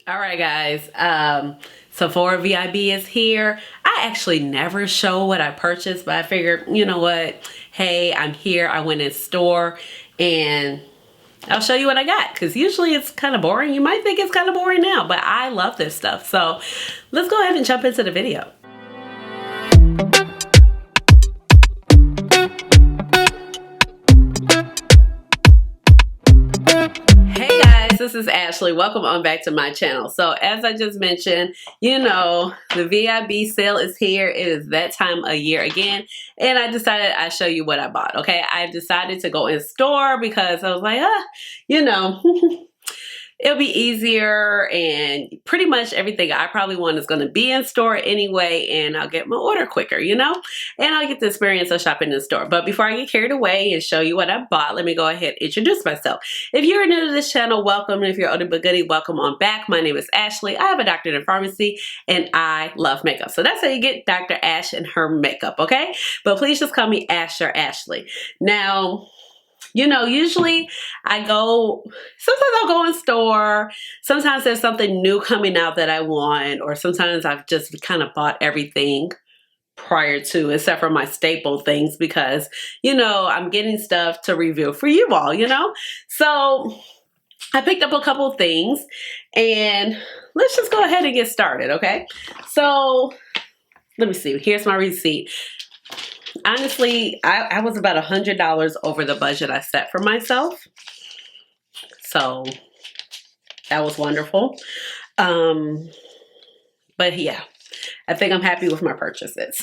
All right, guys. Sephora VIB is here. I actually never show what I purchased, but I figured, you know what? Hey, I'm here. I went in store and I'll show you what I got, because usually it's kind of boring. You might think it's kind of boring now, but I love this stuff. So let's go ahead and jump into the video. This is Ashley. Welcome on back to my channel. So as I just mentioned, you know, the VIB sale is here. It is that time of year again. And I decided I'd show you what I bought. Okay. I decided to go in store because I was like, you know, it'll be easier, and pretty much everything I probably want is going to be in store anyway, and I'll get my order quicker, you know, and I'll get the experience of shopping in store. But before I get carried away and show you what I bought, let me go ahead and introduce myself. If you're new to this channel, welcome. If you're older but goodie, welcome on back. My name is Ashley. I have a doctorate in pharmacy and I love makeup. So that's how you get Dr. Ash and her makeup, okay? But please just call me Ash or Ashley. Now, you know, usually sometimes I'll go in store, sometimes there's something new coming out that I want, or sometimes I've just kind of bought everything prior to, except for my staple things, because, you know, I'm getting stuff to review for you all, you know? So I picked up a couple things and let's just go ahead and get started, okay? So let me see, here's my receipt. Honestly, I was about $100 over the budget I set for myself. So that was wonderful. But yeah, I think I'm happy with my purchases.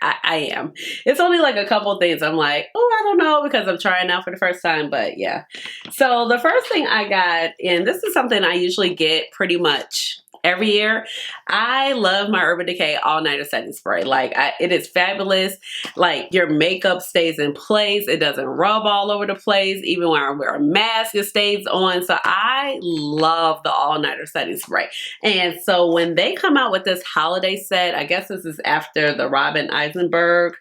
I am. It's only like a couple things I'm like, oh, I don't know, because I'm trying out for the first time, but yeah. So the first thing I got, and this is something I usually get pretty much every year. I love my Urban Decay All Nighter Setting Spray. Like, it is fabulous. Like, your makeup stays in place. It doesn't rub all over the place. Even when I wear a mask, it stays on. So I love the All Nighter Setting Spray. And so when they come out with this holiday set, I guess this is after the Robin Eisenberg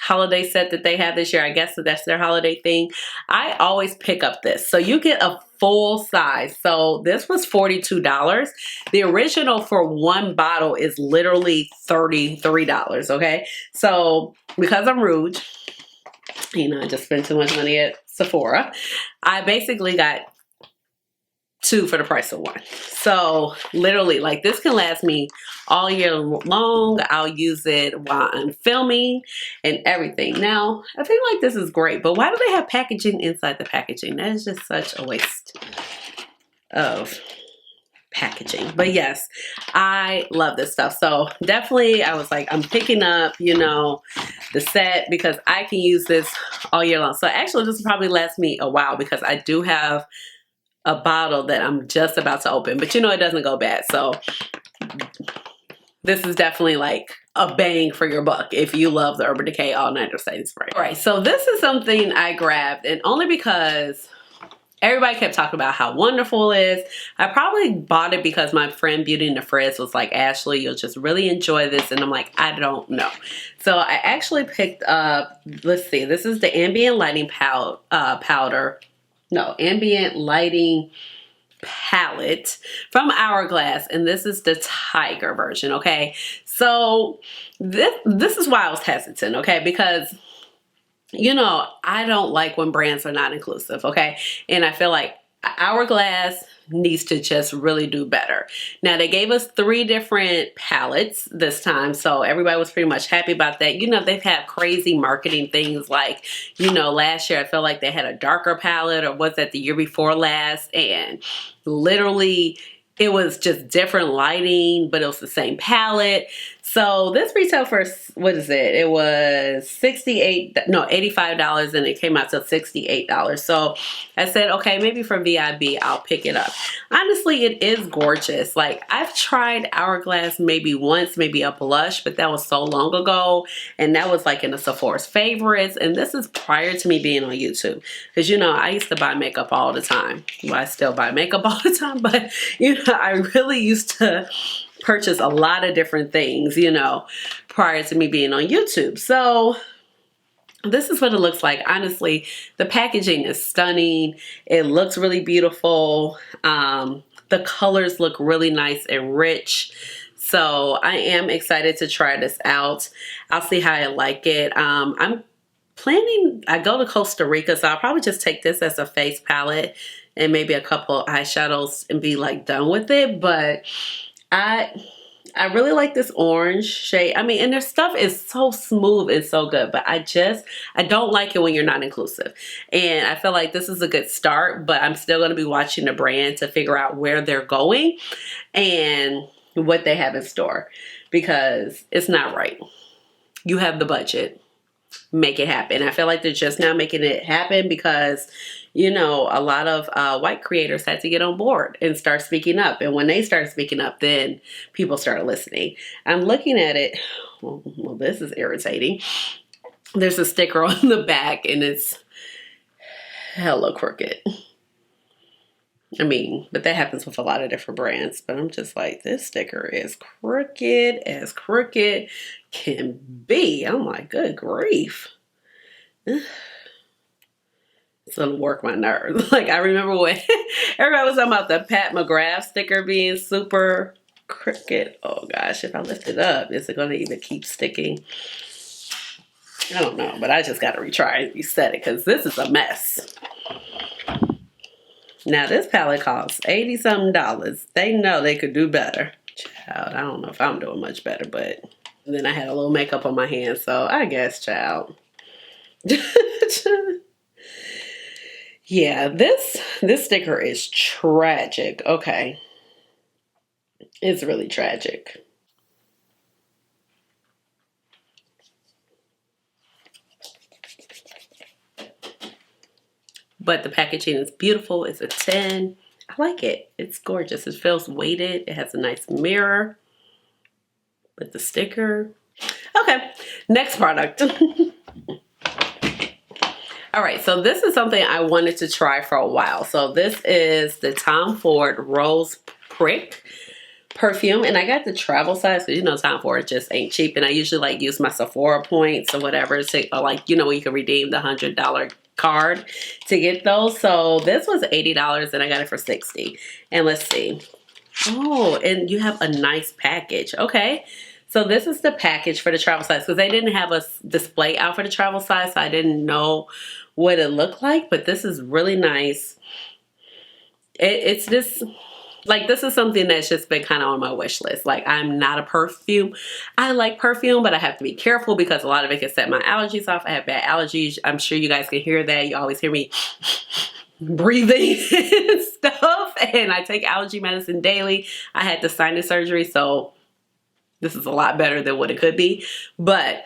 holiday set that they have this year. I guess that's their holiday thing. I always pick up this. So you get a full size. So this was $42. The original for one bottle is literally $33, okay? So because I'm rude, you know, I just spent too much money at Sephora, I basically got two for the price of one. So literally, like, this can last me all year long. I'll use it while I'm filming and everything. Now, I feel like this is great, but why do they have packaging inside the packaging? That is just such a waste of packaging. But yes, I love this stuff. So definitely I was like, I'm picking up, you know, the set because I can use this all year long. So actually this will probably last me a while because I do have a bottle that I'm just about to open, but you know, it doesn't go bad. So this is definitely like a bang for your buck if you love the Urban Decay All Nighter Setting Spray. All right, so this is something I grabbed, and only because everybody kept talking about how wonderful it is. I probably bought it because my friend Beauty and the Frizz was like, Ashley, you'll just really enjoy this. And I'm like, I don't know. So I actually picked up, let's see, this is the Ambient Lighting Ambient Lighting palette from Hourglass, and this is the Tiger version, okay? So this is why I was hesitant, okay? Because, you know, I don't like when brands are not inclusive, okay? And I feel like Hourglass needs to just really do better. Now, they gave us 3 different palettes this time, so everybody was pretty much happy about that. You know, they've had crazy marketing things like, you know, last year I felt like they had a darker palette, or was that the year before last, and literally it was just different lighting, but it was the same palette. So this retailed for, what is it? It was $85, and it came out to $68. So I said, okay, maybe for VIB, I'll pick it up. Honestly, it is gorgeous. Like, I've tried Hourglass maybe once, maybe a blush, but that was so long ago. And that was like in the Sephora's favorites. And this is prior to me being on YouTube. Because, you know, I used to buy makeup all the time. Well, I still buy makeup all the time, but, you know, I really used to purchase a lot of different things, you know, prior to me being on YouTube. So this is what it looks like. Honestly, the packaging is stunning. It looks really beautiful. the colors look really nice and rich. So I am excited to try this out. I'll see how I like it. I'm planning, I go to Costa Rica, so I'll probably just take this as a face palette and maybe a couple eyeshadows and be like done with it. But I really like this orange shade. I mean, and their stuff is so smooth and so good, but I don't like it when you're not inclusive. And I feel like this is a good start, but I'm still going to be watching the brand to figure out where they're going and what they have in store, because it's not right. You have the budget. Make it happen. I feel like they're just now making it happen because, you know, a lot of white creators had to get on board and start speaking up. And when they started speaking up, then people started listening. I'm looking at it. Well, this is irritating. There's a sticker on the back and it's hella crooked. I mean, but that happens with a lot of different brands. But I'm just like, this sticker is crooked as crooked can be. I'm like, good grief. It's gonna work my nerves. Like, I remember when everybody was talking about the Pat McGrath sticker being super crooked. Oh gosh, if I lift it up, is it gonna even keep sticking? I don't know, but I just gotta retry and reset it because this is a mess. Now this palette costs $80-something. They know they could do better. Child, I don't know if I'm doing much better, but then I had a little makeup on my hands, so I guess, child. Yeah, this sticker is tragic. Okay. It's really tragic. But the packaging is beautiful. It's a 10. I like it. It's gorgeous. It feels weighted. It has a nice mirror. But the sticker. Okay, next product. All right, so this is something I wanted to try for a while. So this is the Tom Ford Rose Prick perfume, and I got the travel size because, you know, Tom Ford just ain't cheap, and I usually like use my Sephora points or whatever to, or like, you know, where you can redeem the $100 card to get those. So this was $80 and I got it for $60. And let's see. Oh, and you have a nice package. Okay. So this is the package for the travel size, because they didn't have a display out for the travel size, so I didn't know what it looked like, but this is really nice. It's this, like, this is something that's just been kind of on my wish list. Like, I'm not a perfume. I like perfume, but I have to be careful because a lot of it can set my allergies off. I have bad allergies. I'm sure you guys can hear that. You always hear me breathing and stuff, and I take allergy medicine daily. I had the sinus surgery, so this is a lot better than what it could be, but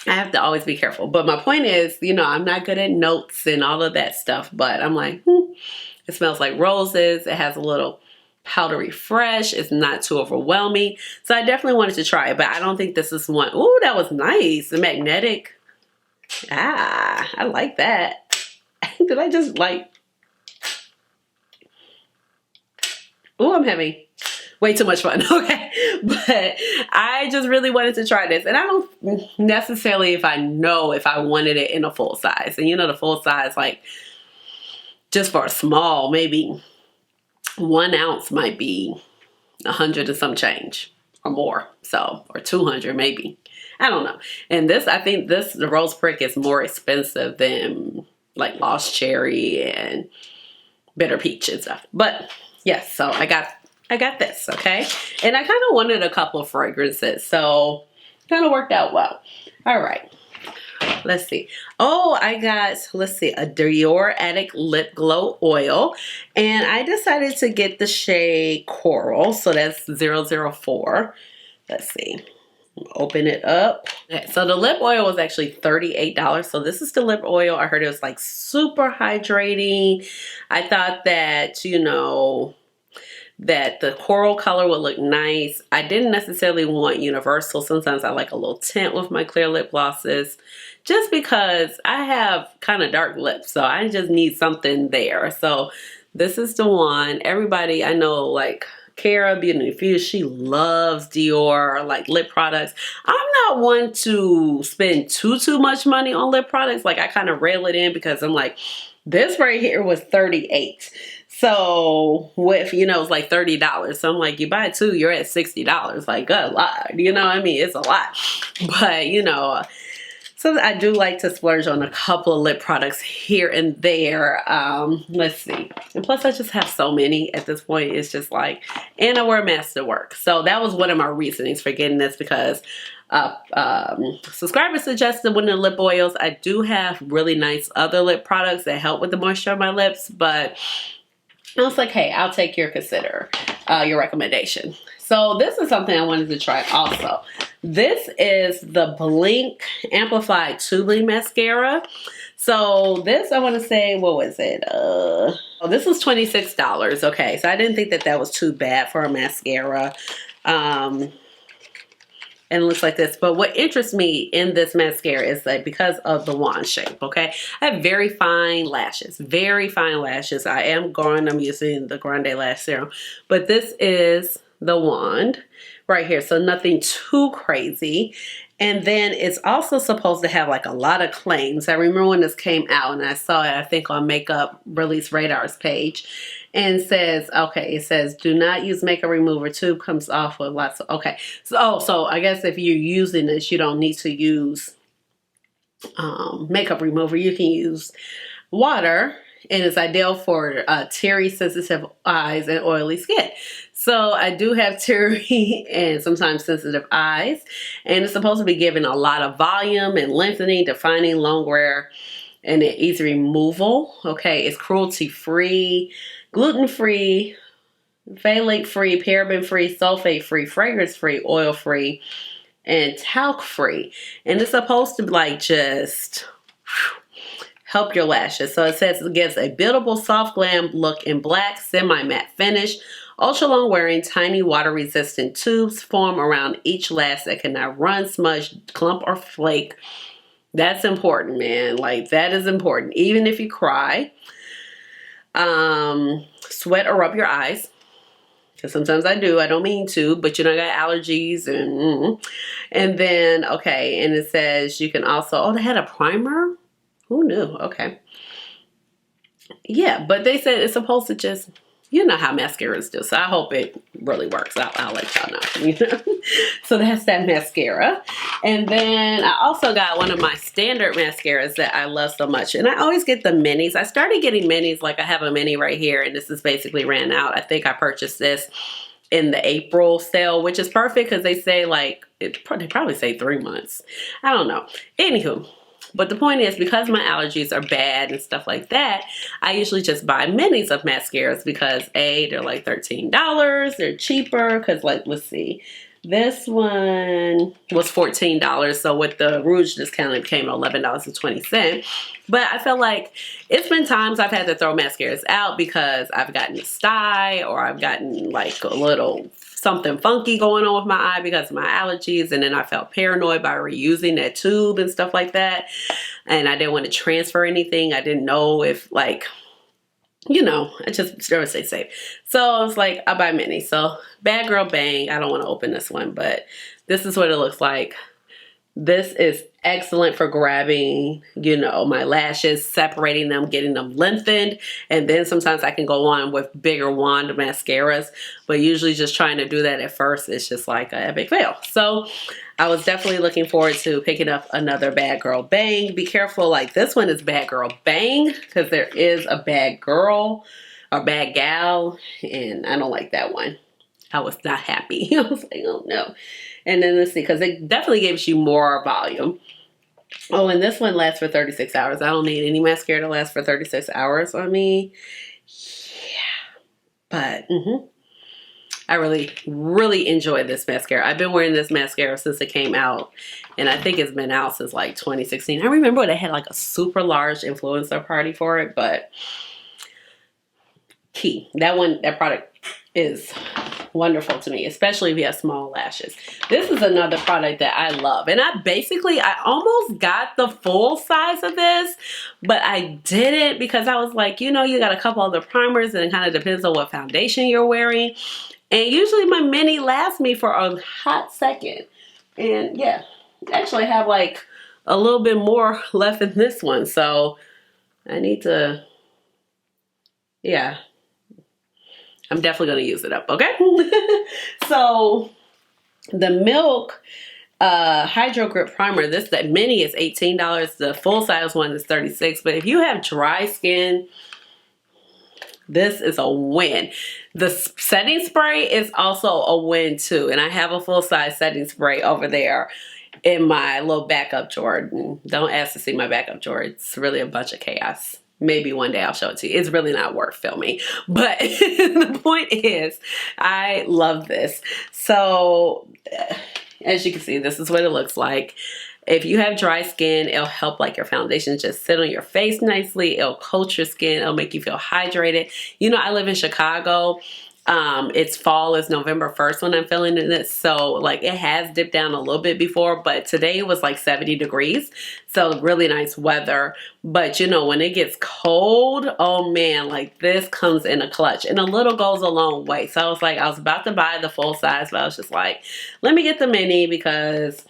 I have to always be careful. But my point is, you know, I'm not good at notes and all of that stuff, but I'm like, it smells like roses. It has a little powdery fresh. It's not too overwhelming. So I definitely wanted to try it, but I don't think this is one. Ooh, that was nice. The magnetic. Ah, I like that. Did I just like, ooh, I'm having way too much fun. Okay. But I just really wanted to try this. And I don't necessarily if I wanted it in a full size. And you know, the full size, like, just for a small, maybe 1 ounce might be 100 and some change or more. So, or 200 maybe. I don't know. And this, I think the Rose Prick is more expensive than like Lost Cherry and Bitter Peach and stuff. But yes, so I got this, okay? And I kind of wanted a couple of fragrances, so kind of worked out well. All right, let's see. Oh, I got, let's see, a Dior Addict Lip Glow Oil, and I decided to get the shade Coral, so that's 004. Let's see. Open it up. Okay, so the lip oil was actually $38. So this is the lip oil. I heard it was like super hydrating. I thought that, you know, that the coral color would look nice. I didn't necessarily want universal. Sometimes I like a little tint with my clear lip glosses, just because I have kind of dark lips, so I just need something there. So this is the one. Everybody I know, like Cara, Beauty Infused, she loves Dior, like lip products. I'm not one to spend too much money on lip products. Like, I kind of rail it in because I'm like, this right here was $38. So with, you know, it's like $30. So I'm like, you buy two, you're at $60. Like, good Lord, you know what I mean? It's a lot. But, you know, so I do like to splurge on a couple of lip products here and there. Let's see. And plus I just have so many at this point. It's just like, and I wear Masterwork. So that was one of my reasonings for getting this, because subscribers suggested one of the lip oils. I do have really nice other lip products that help with the moisture of my lips, but I was like, hey, I'll take your recommendation. So this is something I wanted to try also. This is the BLINC Amplified Tubing Mascara. So this, I want to say, what was it? Oh, this was $26. Okay, so I didn't think that that was too bad for a mascara. And it looks like this. But what interests me in this mascara is that because of the wand shape, okay? I have very fine lashes. Very fine lashes. I'm using the Grande Lash Serum. But this is the wand right here. So nothing too crazy. And then it's also supposed to have like a lot of claims. I remember when this came out and I saw it, I think on Makeup Release Radar's page. And says, okay, it says, do not use makeup remover. Tube comes off with lots of, okay. So I guess if you're using this, you don't need to use makeup remover. You can use water, and it's ideal for teary, sensitive eyes and oily skin. So I do have teary and sometimes sensitive eyes, and it's supposed to be giving a lot of volume and lengthening, defining, long wear, and an easy removal. Okay, it's cruelty-free, gluten-free, phthalate-free, paraben-free, sulfate-free, fragrance-free, oil-free, and talc-free. And it's supposed to like just help your lashes. So it says it gives a buildable soft glam look in black, semi-matte finish. Ultra long wearing, tiny water resistant tubes form around each lash that cannot run, smudge, clump, or flake. That's important, man. Like, that is important. Even if you cry, sweat, or rub your eyes. Because sometimes I do. I don't mean to, but you know, I got allergies. And then, okay, and it says you can also, oh, they had a primer? Who knew? Okay. Yeah, but they said it's supposed to just, you know how mascaras do. So I hope it really works. I'll let y'all know. You know? So that's that mascara. And then I also got one of my standard mascaras that I love so much. And I always get the minis. I started getting minis. Like I have a mini right here. And this is basically ran out. I think I purchased this in the April sale, which is perfect because they say like, they probably say 3 months. I don't know. Anywho. But the point is, because my allergies are bad and stuff like that, I usually just buy minis of mascaras because A, they're like $13. They're cheaper because, like, let's see. This one was $14. So with the Rouge discount, it became $11.20. But I feel like it's been times I've had to throw mascaras out because I've gotten a sty or I've gotten like a little something funky going on with my eye because of my allergies, and then I felt paranoid by reusing that tube and stuff like that, and I didn't want to transfer anything. I didn't know if, like, you know, I just rather stay safe. So I was like, I'll buy mini. So Bad Girl Bang, I don't want to open this one, but this is what it looks like. This is excellent for grabbing, you know, my lashes, separating them, getting them lengthened. And then sometimes I can go on with bigger wand mascaras. But usually just trying to do that at first, it's just like an epic fail. So I was definitely looking forward to picking up another Bad Girl Bang. Be careful, like this one is Bad Girl Bang because there is a Bad Girl or BADgal. And I don't like that one. I was not happy. I was like, oh no. And then let's see, because it definitely gives you more volume. Oh, and this one lasts for 36 hours. I don't need any mascara to last for 36 hours on me. Yeah. But I really, really enjoy this mascara. I've been wearing this mascara since it came out. And I think it's been out since like 2016. I remember they had like a super large influencer party for it. But key. That product is wonderful to me, especially if you have small lashes. This is another product that I love, and I almost got the full size of this, but I didn't because I was like, you know, you got a couple other primers and it kind of depends on what foundation you're wearing, and usually my mini lasts me for a hot second. And yeah, actually I have like a little bit more left in this one, so I need to, yeah, I'm definitely going to use it up, okay? So the Milk Hydro Grip Primer, that mini is $18. The full size one is $36. But if you have dry skin, this is a win. The setting spray is also a win too. And I have a full size setting spray over there in my little backup drawer. Don't ask to see my backup drawer. It's really a bunch of chaos. Maybe one day I'll show it to you. It's really not worth filming. But the point is, I love this. So as you can see, this is what it looks like. If you have dry skin, it'll help like your foundation just sit on your face nicely. It'll coat your skin. It'll make you feel hydrated. You know, I live in Chicago. It's fall, it's November 1st when I'm feeling it. So like it has dipped down a little bit before, but today it was like 70 degrees. So really nice weather. But you know, when it gets cold, oh man, like this comes in a clutch, and a little goes a long way. So I was like, I was about to buy the full size, but I was just like, let me get the mini because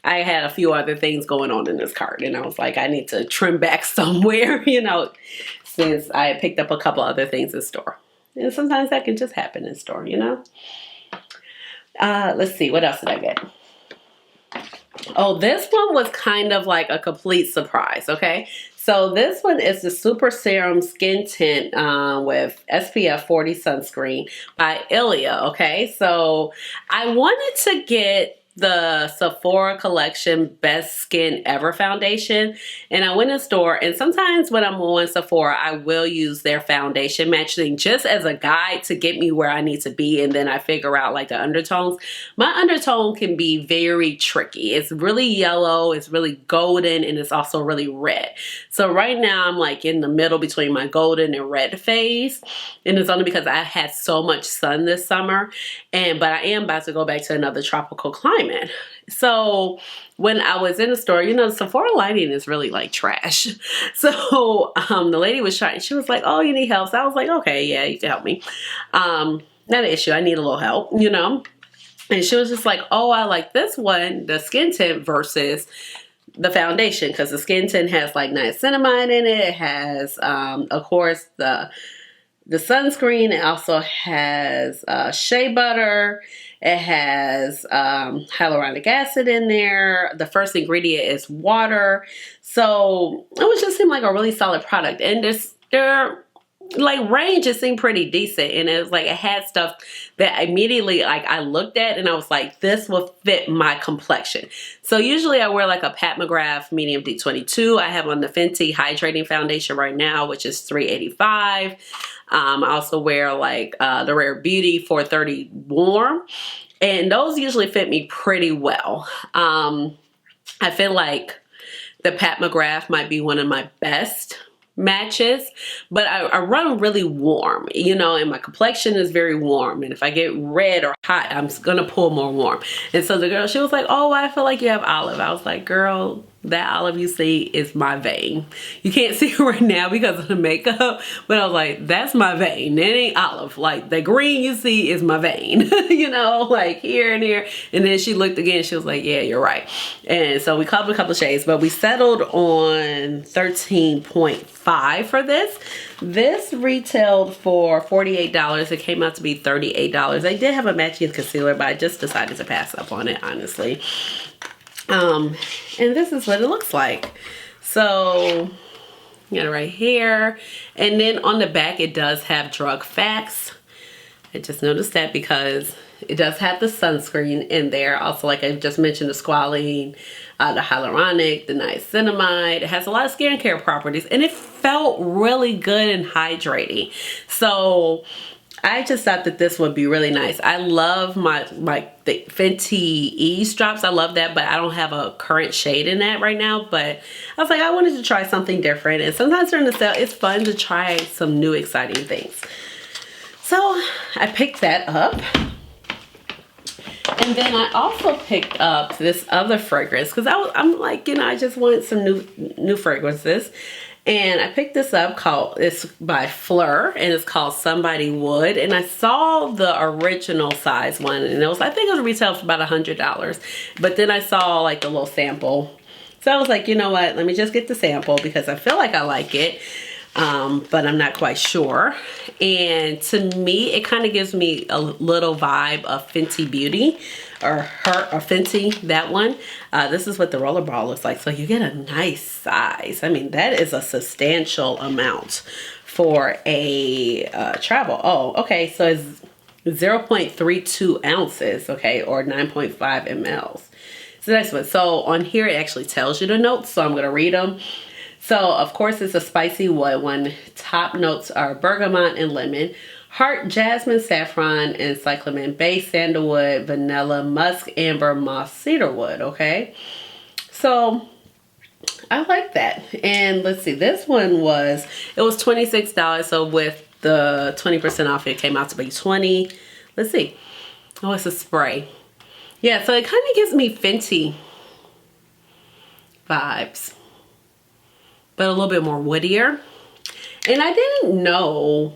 I had a few other things going on in this cart, and I was like, I need to trim back somewhere, you know, since I had picked up a couple other things in store. And sometimes that can just happen in store, you know. Let's see, what else did I get? Oh, this one was kind of like a complete surprise, okay? So this one is the Super Serum Skin Tint with SPF 40 sunscreen by Ilia, okay? So I wanted to get the Sephora collection Best Skin Ever foundation, and I went in store, and sometimes when I'm on Sephora I will use their foundation matching just as a guide to get me where I need to be, and then I figure out like the undertones. My undertone can be very tricky. It's really yellow, it's really golden, and it's also really red. So right now I'm like in the middle between my golden and red phase, and it's only because I had so much sun this summer, but I am about to go back to another tropical climate. So when I was in the store, you know, Sephora lighting is really like trash. So the lady was trying, she was like, oh, you need help? So I was like, okay, yeah, you can help me. Not an issue. I need a little help, you know. And she was just like, oh, I like this one, the skin tint versus the foundation, because the skin tint has like niacinamide in it. It has, of course, the sunscreen. It also has shea butter. It has hyaluronic acid in there. The first ingredient is water. So it was just seemed like a really solid product. And their like range just seemed pretty decent. And it was like it had stuff that immediately like I looked at and I was like, this will fit my complexion. So usually I wear like a Pat McGrath medium D22. I have on the Fenty hydrating foundation right now, which is $3.85. I also wear like the Rare Beauty 430 warm, and those usually fit me pretty well. I feel like the Pat McGrath might be one of my best matches, but I run really warm, you know, and my complexion is very warm, and if I get red or hot, I'm gonna pull more warm. And so the girl, she was like, oh, I feel like you have olive. I was like, girl, that olive you see is my vein. You can't see it right now because of the makeup, but I was like, that's my vein. It ain't olive. Like the green you see is my vein, you know, like here and here. And then she looked again, she was like, yeah, you're right. And so we covered a couple of shades, but we settled on 13.5 for this. This retailed for $48. It came out to be $38. I did have a matching concealer, but I just decided to pass up on it, honestly. And this is what it looks like. So you got it right here, and then on the back it does have drug facts. I just noticed that because it does have the sunscreen in there. Also, like I just mentioned, the squalene, the hyaluronic, the niacinamide. It has a lot of skincare properties, and it felt really good and hydrating. So I just thought that this would be really nice. I love the Fenty Ease drops. I love that, but I don't have a current shade in that right now. But I was like, I wanted to try something different. And sometimes during the sale, it's fun to try some new exciting things. So I picked that up. And then I also picked up this other fragrance because I'm like, you know, I just wanted some new fragrances. And I picked this up, it's by Fleur, and it's called Somebody Would. And I saw the original size one, and I think it was retail for about $100. But then I saw like the little sample. So I was like, you know what, let me just get the sample because I feel like I like it. but I'm not quite sure. And to me, it kind of gives me a little vibe of Fenty Beauty, or Fenty, that one. This is what the roller ball looks like. So you get a nice size. I mean, that is a substantial amount for a travel. Oh, okay, so it's 0.32 ounces, okay, or 9.5 mLs. So that's what. So on here, it actually tells you the notes, so I'm gonna read them. So, of course, it's a spicy wood one. Top notes are bergamot and lemon, heart, jasmine, saffron, and cyclamen, base, sandalwood, vanilla, musk, amber, moss, cedarwood, okay? So, I like that. And let's see, this one was, it was $26, so with the 20% off, it came out to be $20. Let's see. Oh, it's a spray. Yeah, so it kind of gives me Fenty vibes, but a little bit more woodier. And I didn't know,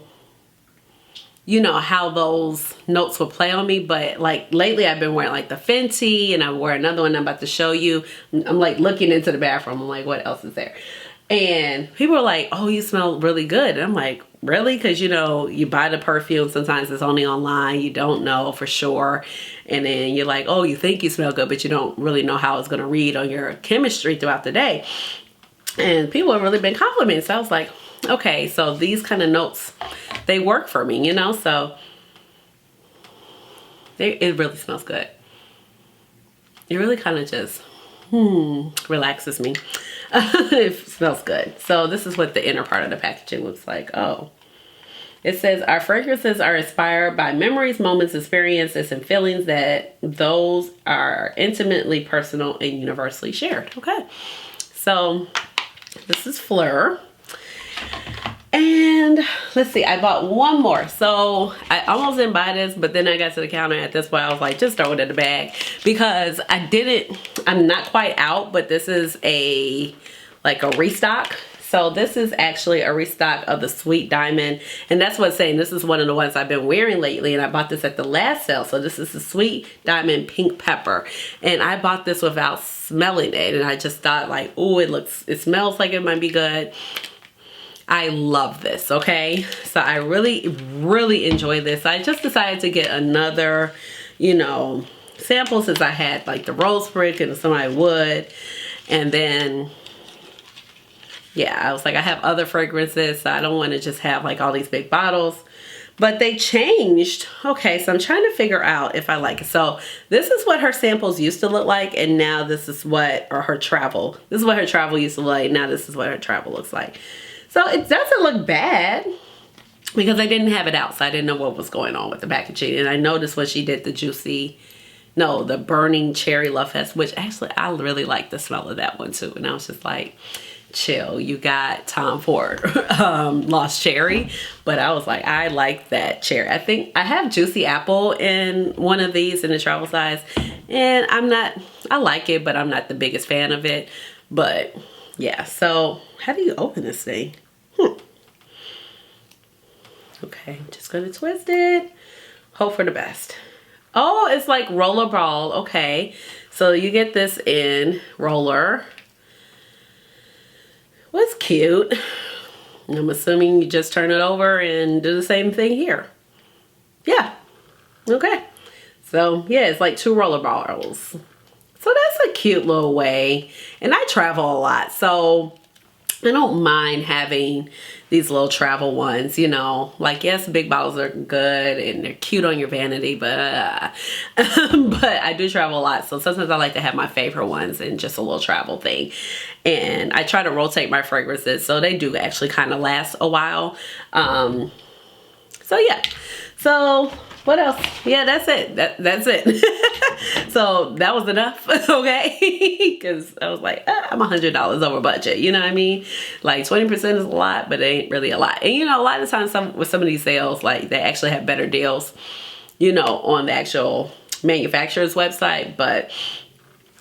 you know, how those notes would play on me, but like lately I've been wearing like the Fenty, and I wear another one I'm about to show you. I'm like looking into the bathroom, I'm like, what else is there? And people are like, oh, you smell really good. And I'm like, really? Because, you know, you buy the perfume, sometimes it's only online, you don't know for sure. And then you're like, oh, you think you smell good, but you don't really know how it's going to read on your chemistry throughout the day. And people have really been complimenting. So I was like, okay, so these kind of notes, they work for me, you know? So it really smells good. It really kind of just relaxes me. It smells good. So this is what the inner part of the packaging looks like. Oh, it says our fragrances are inspired by memories, moments, experiences, and feelings that those are intimately personal and universally shared. Okay, so this is Fleur. And let's see, I bought one more. So I almost didn't buy this, but then I got to the counter at this point. I was like, just throw it in the bag, because I'm not quite out, but this is like a restock. So this is actually a restock of the Sweet Diamond. And that's what's saying this is one of the ones I've been wearing lately. And I bought this at the last sale. So this is the Sweet Diamond Pink Pepper. And I bought this without smelling it. And I just thought like, oh, it smells like it might be good. I love this, okay? So I really, really enjoy this. I just decided to get another, you know, sample, since I had like the rose brick and some I would. And then, yeah, I was like, I have other fragrances, so I don't want to just have like all these big bottles. But they changed. Okay, so I'm trying to figure out if I like it. So this is what her samples used to look like, and now this is what, or her travel. This is what her travel used to look like. Now this is what her travel looks like. So it doesn't look bad, because I didn't have it out, so I didn't know what was going on with the packaging. And I noticed when she did the burning cherry love fest, which actually I really like the smell of that one too. And I was just like, chill, you got Tom Ford Lost Cherry, but I was like, I like that cherry. I think I have Juicy Apple in one of these in the travel size, and I like it, but I'm not the biggest fan of it. But yeah, so how do you open this thing? Okay, just gonna twist it. Hope for the best. Oh, it's like rollerball. Okay, so you get this in roller. Well, it's cute. I'm assuming you just turn it over and do the same thing here. Yeah. Okay. So yeah, it's like 2 rollerballs. So that's a cute little way. And I travel a lot, so I don't mind having these little travel ones, you know. Like, yes, big bottles are good and they're cute on your vanity, but but I do travel a lot, so sometimes I like to have my favorite ones and just a little travel thing. And I try to rotate my fragrances, so they do actually kind of last a while. So yeah. So what else? Yeah, that's it. That's it. So that was enough, okay? Because I was like, I'm $100 over budget. You know what I mean? Like 20% is a lot, but it ain't really a lot. And you know, a lot of times with some of these sales, like they actually have better deals, you know, on the actual manufacturer's website. But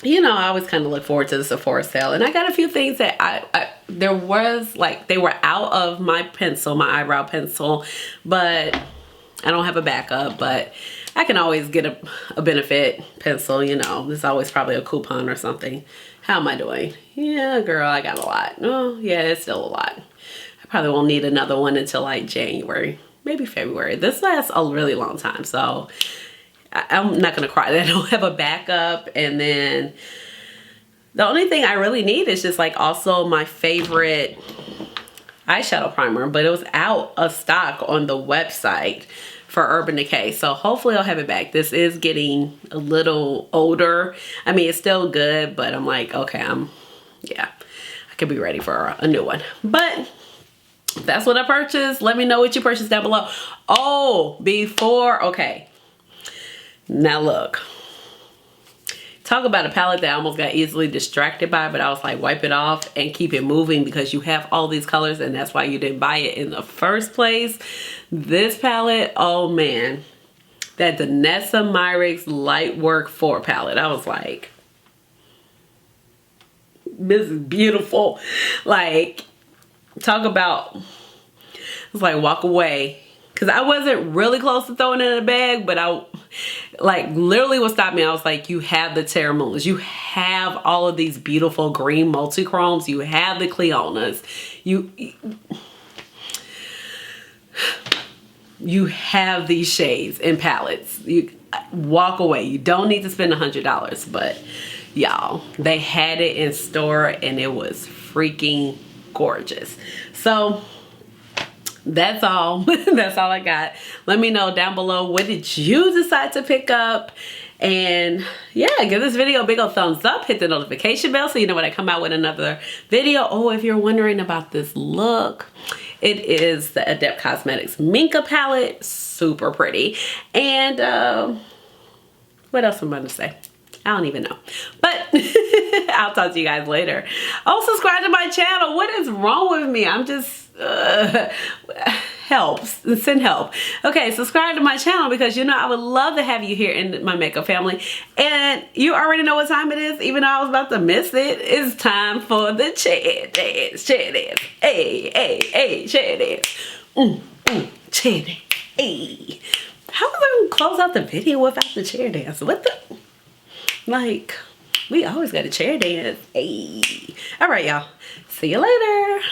you know, I always kind of look forward to the Sephora sale. And I got a few things that there was like, they were out of my pencil, my eyebrow pencil, but I don't have a backup, but I can always get a benefit pencil, you know. There's always probably a coupon or something. How am I doing? Yeah, girl, I got a lot. Oh, yeah, it's still a lot. I probably won't need another one until like January, maybe February. This lasts a really long time, so I'm not gonna cry that I don't have a backup. And then the only thing I really need is just like also my favorite eyeshadow primer, but it was out of stock on the website for Urban Decay, so hopefully I'll have it back. This is getting a little older. I mean, it's still good, but I'm like, okay, yeah, I could be ready for a new one. But that's what I purchased. Let me know what you purchased down below. Oh, okay. Now look. Talk about a palette that I almost got easily distracted by, but I was like, wipe it off and keep it moving because you have all these colors and that's why you didn't buy it in the first place. This palette, oh man, that Danessa Myricks Lightwork 4 palette. I was like, this is beautiful. Like, talk about, it's like walk away. Because I wasn't really close to throwing it in a bag, but I like literally what stopped me. I was like, you have the Terramoons, you have all of these beautiful green multi-chromes, you have the Cleonas, you have these shades and palettes. You walk away. You don't need to spend $100, but y'all, they had it in store and it was freaking gorgeous. So that's all. That's all I got. Let me know down below, what did you decide to pick up? And yeah, give this video a big old thumbs up, hit the notification bell so you know when I come out with another video. Oh, if you're wondering about this look, it is the Adept Cosmetics Minka palette. Super pretty. And what else am I gonna say? I don't even know, but I'll talk to you guys later. Oh, subscribe to my channel. What is wrong with me? I'm just send help. Okay, subscribe to my channel because you know I would love to have you here in my makeup family. And you already know what time it is, even though I was about to miss it. It's time for the chair dance. Chair dance. Hey, hey, hey, chair dance. Chair dance. Hey. How am I gonna close out the video without the chair dance? What the? Like, we always got a chair dance. Hey. All right, y'all. See you later.